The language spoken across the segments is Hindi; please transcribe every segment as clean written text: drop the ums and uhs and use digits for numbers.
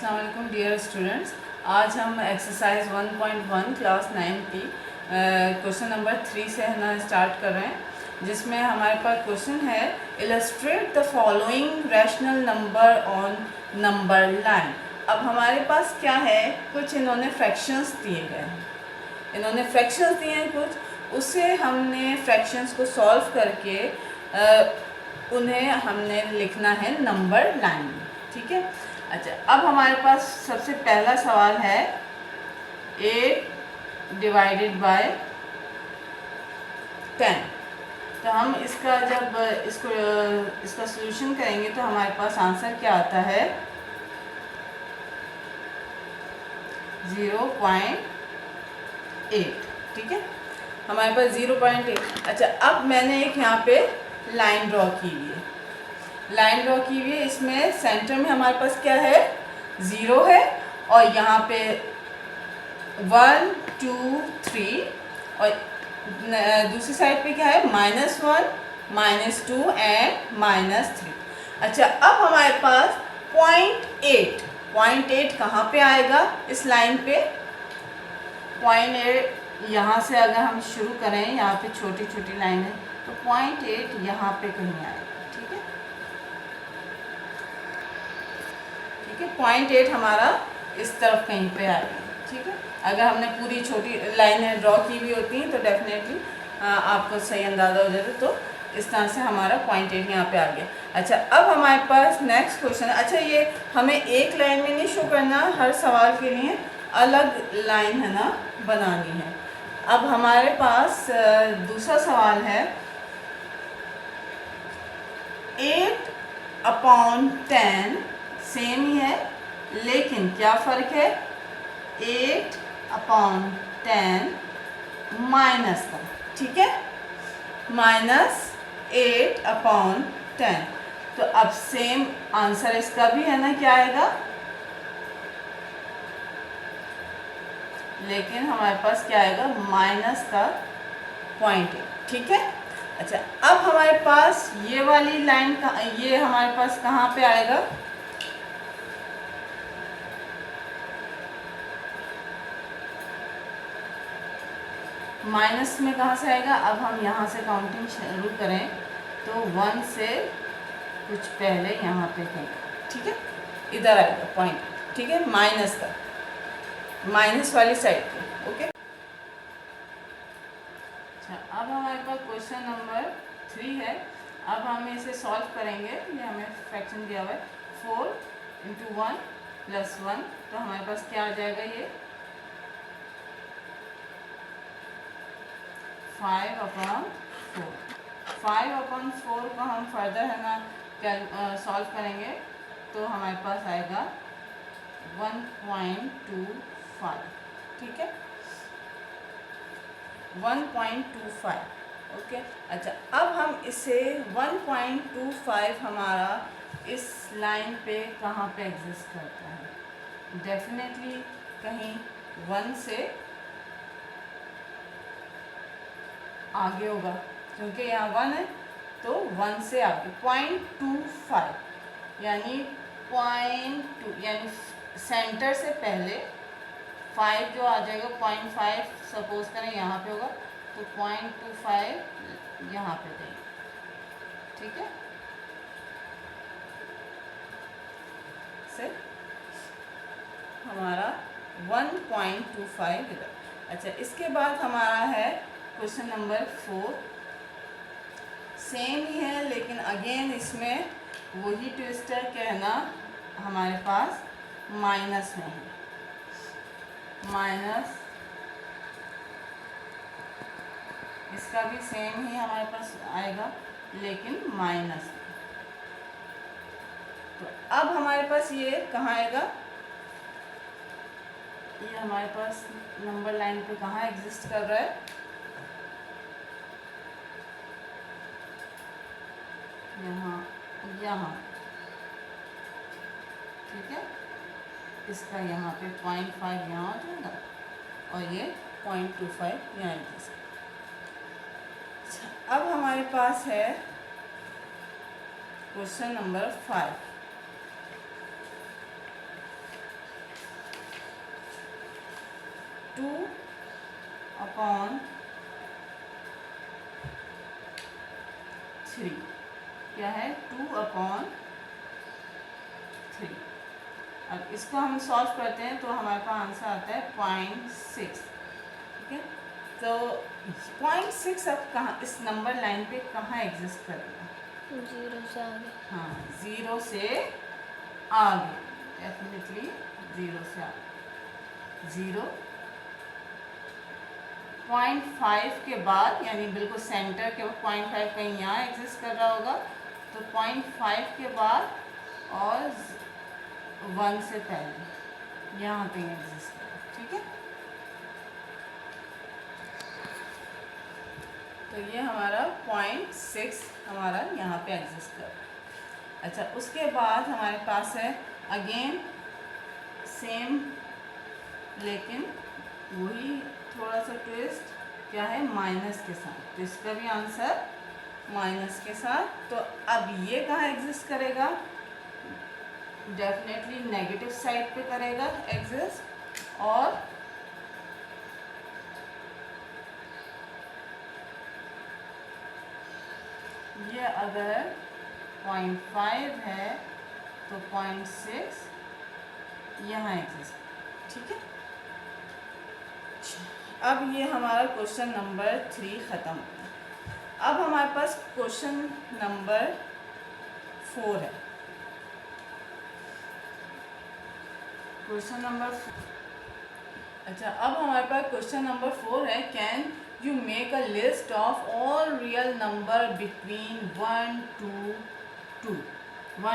अस्सलाम वालेकुम डियर स्टूडेंट्स। आज हम एक्सरसाइज 1.1 क्लास 9 की क्वेश्चन नंबर 3 से है ना स्टार्ट कर रहे हैं, जिसमें हमारे पास क्वेश्चन है illustrate the following rational number on number line. अब हमारे पास क्या है, कुछ इन्होंने फ्रैक्शंस दिए गए हैं, इन्होंने फ्रैक्शंस दिए हैं कुछ, उससे हमने फ्रैक्शंस को सॉल्व करके उन्हें हमने लिखना है नंबर लाइन में। ठीक है। अच्छा, अब हमारे पास सबसे पहला सवाल है 8 डिवाइडेड बाय 10। तो हम इसका जब इसका सॉल्यूशन करेंगे तो हमारे पास आंसर क्या आता है 0.8। ठीक है, हमारे पास 0.8। अच्छा, अब मैंने एक यहाँ पे लाइन ड्रॉ की हुई है, लाइन ड्रॉ की हुई है। इसमें सेंटर में हमारे पास क्या है 0 है, और यहाँ पे 1 2 3, और दूसरी साइड पे क्या है -1 -2 एंड -3। अच्छा, अब हमारे पास 0.8 कहाँ पे आएगा इस लाइन पे? 0.8 यहाँ से अगर हम शुरू करें, यहाँ पे छोटी छोटी लाइन है, तो 0.8 यहाँ पे कहीं आएगा। ठीक है, ठीक है, 0.8 हमारा इस तरफ कहीं पे आएगा। ठीक है, अगर हमने पूरी छोटी लाइनें ड्रॉ की हुई होती हैं तो डेफिनेटली आपको सही अंदाज़ा हो जाता है। तो इस तरह से हमारा 0.8 यहाँ पे आ गया। अच्छा, अब हमारे पास नेक्स्ट क्वेश्चन है। अच्छा, ये हमें एक लाइन में नहीं शो करना, हर सवाल के लिए अलग लाइन है ना बनानी है। अब हमारे पास दूसरा सवाल है 8/10, सेम ही है, लेकिन क्या फ़र्क है 8/10 माइनस का। ठीक है, -8/10। तो अब सेम आंसर इसका भी है ना क्या आएगा, लेकिन हमारे पास क्या आएगा माइनस का 0.8। ठीक है। अच्छा, अब हमारे पास ये वाली लाइन का, ये हमारे पास कहाँ पे आएगा, माइनस में कहाँ से आएगा? अब हम यहाँ से काउंटिंग शुरू करें तो 1 से कुछ पहले यहाँ पे कहीं, ठीक है, इधर आएगा 0.। ठीक है, माइनस का, माइनस वाली साइड पे। ओके। अच्छा, अब हमारे पास क्वेश्चन नंबर 3 है। अब हम इसे सॉल्व करेंगे। ये हमें फ्रैक्शन दिया हुआ है 4 × 1 + 1, तो हमारे पास क्या आ जाएगा ये 5/4। 5/4 को हम फर्दर है ना सॉल्व करेंगे तो हमारे पास आएगा 1.25। ठीक है, 1.25। ओके। अच्छा, अब हम इसे 1.25 हमारा इस लाइन पे कहाँ पे एग्जिस्ट करता है? डेफिनेटली कहीं 1 से आगे होगा, क्योंकि यहाँ 1 है तो 1 से आगे 0.25, यानी 0.2, यानी सेंटर से पहले 5 जो आ जाएगा 0.5, सपोज करें यहाँ पे होगा तो 0.25 यहाँ पे देंगे। ठीक है, से हमारा 1.25 इधर। अच्छा, इसके बाद हमारा है क्वेश्चन नंबर 4। सेम ही है, लेकिन अगेन इसमें वही ट्विस्ट है, कहना हमारे पास माइनस में है, माइनस। इसका भी सेम ही हमारे पास आएगा, लेकिन माइनस। तो अब हमारे पास ये कहाँ आएगा, ये हमारे पास नंबर लाइन पे कहाँ एग्जिस्ट कर रहा है, यहाँ, यहाँ। ठीक है, इसका यहाँ पे 0.5 यहाँ हो जाएगा, और ये 0.25 यहाँ एग्जिस्ट। अब हमारे पास है क्वेश्चन नंबर 5। 2/3 क्या है 2/3। अब इसको हम सॉल्व करते हैं तो हमारे पास आंसर आता है 0.6। ठीक है, तो 0.6 अब कहाँ इस नंबर लाइन पे कहाँ एग्जिस्ट करेगा? 0 से आगे। हाँ, 0 से आगे, डेफिनेटली 0 से आगे। 0.5 के बाद, यानी बिल्कुल सेंटर के 0.5 कहीं यहाँ एग्जिस्ट कर रहा होगा, तो 0.5 के बाद और 1 से पहले यहाँ कहीं एग्जिस्ट करेगा। ठीक है, तो ये हमारा 0.6 हमारा यहाँ पे एग्जिस्ट कर रहा है। अच्छा, उसके बाद हमारे पास है अगेन सेम, लेकिन वही थोड़ा सा ट्विस्ट, क्या है माइनस के साथ। तो इसका भी आंसर माइनस के साथ। तो अब ये कहाँ एग्जिस्ट करेगा? डेफिनेटली नेगेटिव साइड पे करेगा एग्जिस्ट। और ये अगर 0.5 है तो 0.6 यहाँ एग्जिस्ट। ठीक है, अब ये हमारा क्वेश्चन नंबर 3 ख़त्म हो गया। अब हमारे पास क्वेश्चन नंबर 4 है। क्वेश्चन नंबर अच्छा, अब हमारे पास क्वेश्चन नंबर 4 है, can you make a list of all real number between 1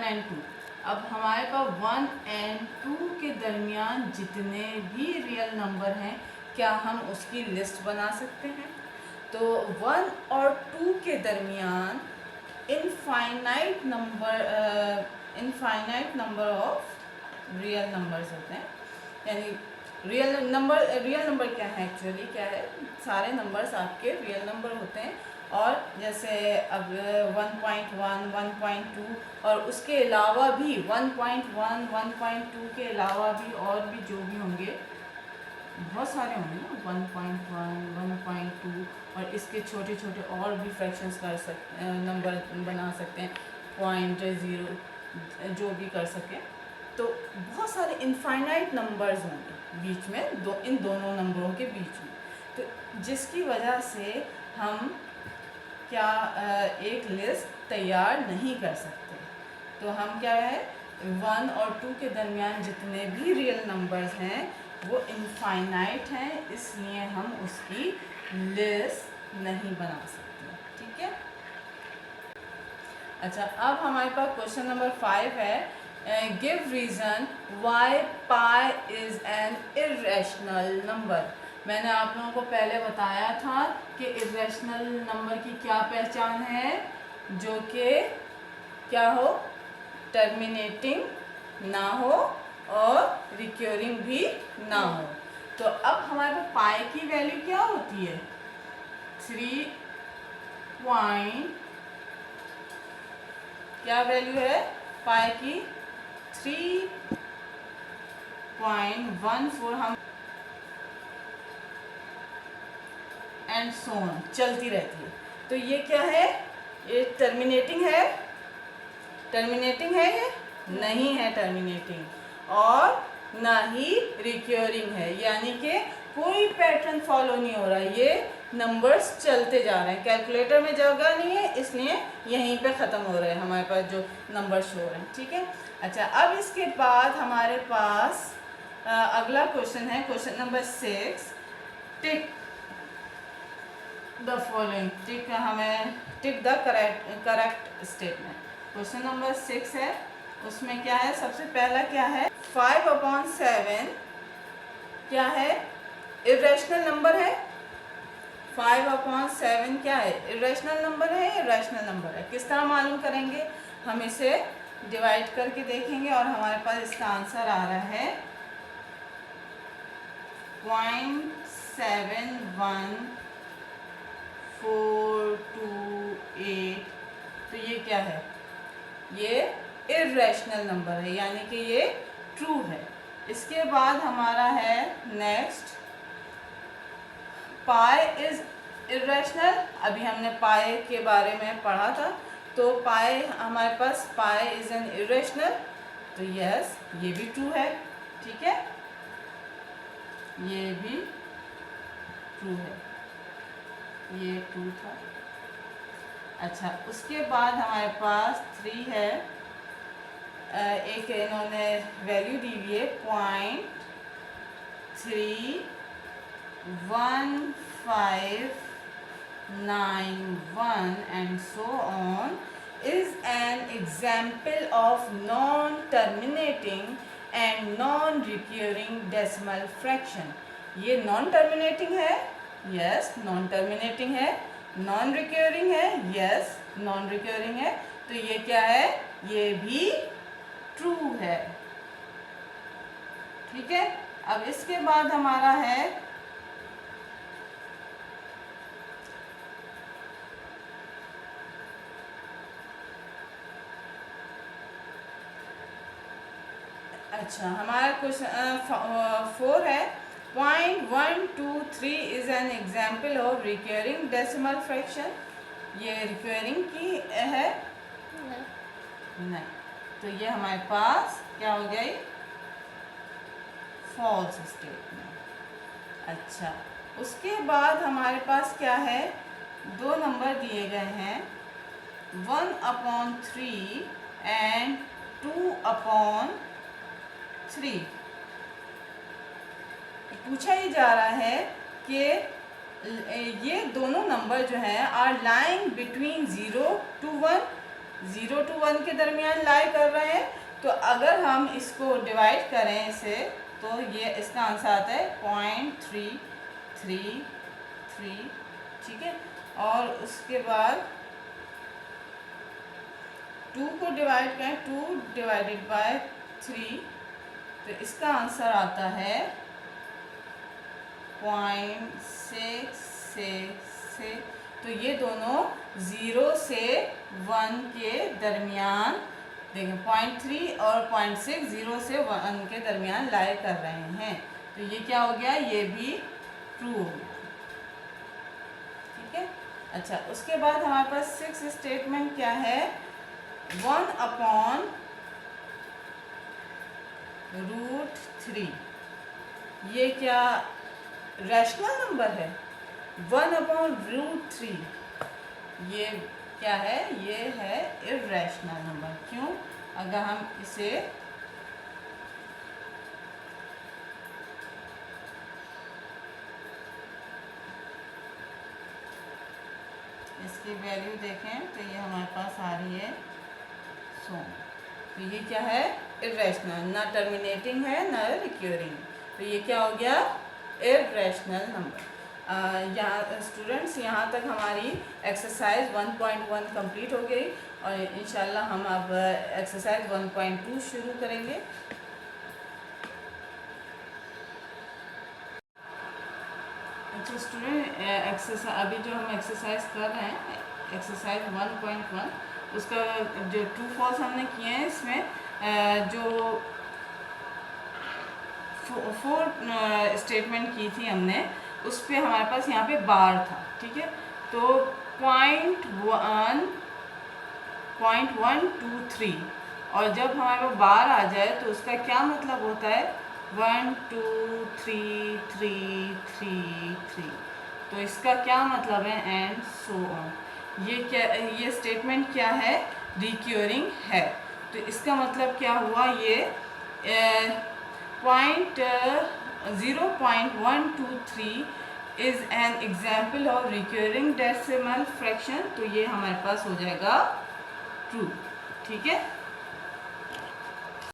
and 2। अब हमारे पास 1 एंड 2 के दरमियान जितने भी रियल नंबर हैं, क्या हम उसकी लिस्ट बना सकते हैं? तो 1 और 2 के दरमियान infinite number of real numbers होते हैं। यानी रियल नंबर क्या है? एक्चुअली क्या है, सारे नंबर्स आपके रियल नंबर होते हैं। और जैसे अब 1.1, 1.2 और उसके अलावा भी 1.1, 1.2 के अलावा भी और भी जो भी होंगे, बहुत सारे होंगे ना, 1.1, 1.2 और इसके छोटे छोटे और भी फ्रैक्शंस कर सकते, नंबर बना सकते हैं, 0.0 जो भी कर सकें। तो बहुत सारे इनफाइनाइट नंबर्स होंगे बीच में, इन दोनों नंबरों के बीच में। तो जिसकी वजह से हम क्या एक लिस्ट तैयार नहीं कर सकते। तो हम क्या है, 1 और 2 के दरमियान जितने भी रियल नंबर्स हैं वो इनफाइनाइट हैं, इसलिए हम उसकी लिस्ट नहीं बना सकते। ठीक है, अच्छा, अब हमारे पास क्वेश्चन नंबर 5 है, give reason why pi is an irrational number. मैंने आप लोगों को पहले बताया था कि इर्रेशनल नंबर की क्या पहचान है, जो कि क्या हो, टर्मिनेटिंग ना हो और रिक्योरिंग भी ना हो। तो अब हमारे पास पाई की वैल्यू क्या होती है? 3 क्या वैल्यू है पाई की? 3.14 हम एंड सो ऑन चलती रहती है। तो ये क्या है? ये टर्मिनेटिंग है ये नहीं है टर्मिनेटिंग, और ना ही रिक्योरिंग है, यानी कि कोई पैटर्न फॉलो नहीं हो रहा, ये नंबर्स चलते जा रहे हैं। कैलकुलेटर में जगह नहीं है, इसलिए यहीं पे ख़त्म हो रहे हैं हमारे पास जो नंबर शो हो रहे हैं। ठीक है, अच्छा, अब इसके बाद हमारे पास अगला क्वेश्चन है, question number 6, tick the following. Tick the correct statement. Question number 6 है, उसमें क्या है, सबसे पहला क्या है, 5/7 क्या है? इर्रेशनल नंबर है। 5/7 क्या है? इर्रेशनल नंबर है या रैशनल नंबर है? किस तरह मालूम करेंगे? हम इसे डिवाइड करके देखेंगे और हमारे पास इसका आंसर आ रहा है 0.71428। तो ये क्या है? ये इर्रेशनल नंबर है, यानी कि ये ट्रू है। इसके बाद हमारा है नेक्स्ट पाई इज इरेशनल, अभी हमने पाई के बारे में पढ़ा था, तो पाई हमारे पास पाई इज एन इरेशनल, तो यस ये भी ट्रू है, ठीक है, ये भी ट्रू है, ये ट्रू था। अच्छा, उसके बाद हमारे पास 3 है, एक इन्होंने वैल्यू दी हुई है 0.31591 and so on is an example of non terminating and non recurring decimal fraction. ये नॉन टर्मिनेटिंग है, यस नॉन टर्मिनेटिंग है, नॉन रिक्यूरिंग है, यस नॉन रिक्यूरिंग है, तो ये क्या है, ये भी ट्रू है, ठीक है। अब इसके बाद हमारा है अच्छा, हमारा क्वेश्चन 4 है 0.123 is an example of recurring decimal fraction. ये रिक्यूरिंग की है नहीं, तो ये हमारे पास क्या हो गई, फॉल्स स्टेटमेंट। अच्छा, उसके बाद हमारे पास क्या है, 2 नंबर दिए गए हैं 1/3 एंड 2/3। पूछा ही जा रहा है कि ये दोनों नंबर जो हैं are lying between 0 to 1, 0 to 1 के दरमियान लाई कर रहे हैं, तो अगर हम इसको डिवाइड करें इसे, तो ये इसका आंसर आता है 0.333, ठीक है। और उसके बाद 2 को डिवाइड करें, 2 डिवाइडेड बाय 3, तो इसका आंसर आता है 0.666। तो ये दोनों 0 से 1 के दरमियान, देखें 0.3 और 0.6 0 से 1 के दरमियान लाई कर रहे हैं, तो ये क्या हो गया, ये भी ट्रू हो गया, ठीक है। अच्छा, उसके बाद हमारे पास 6 स्टेटमेंट क्या है, 1/√3, ये क्या रैशनल नंबर है, 1/√3 ये क्या है, ये है इर्रेशनल नंबर। क्यों, अगर हम इसे इसकी वैल्यू देखें तो ये हमारे पास आ रही है 100, तो ये क्या है, इर्रेशनल, ना टर्मिनेटिंग है ना रिक्यूरिंग, तो ये क्या हो गया, इर्रेशनल नंबर। यहाँ स्टूडेंट्स, यहाँ तक हमारी एक्सरसाइज 1.1 कंप्लीट हो गई, और इंशाल्लाह हम अब एक्सरसाइज 1.2 शुरू करेंगे। अच्छा स्टूडेंट, एक्सरसाइज अभी जो हम एक्सरसाइज कर रहे हैं, एक्सरसाइज 1.1, उसका जो ट्रू फॉल्स हमने किए हैं, इसमें जो 4 स्टेटमेंट की थी हमने, उस पर हमारे पास यहाँ पे बार था, ठीक है, तो 0.123, और जब हमारे पास बार आ जाए तो उसका क्या मतलब होता है, 1 2 3 3 3 3, तो इसका क्या मतलब है, एंड सो ऑन। ये क्या, ये स्टेटमेंट क्या है, रिक्यूरिंग है, तो इसका मतलब क्या हुआ, ये 0.123 is an example of recurring decimal fraction, तो ये हमारे पास हो जाएगा ट्रू, ठीक है।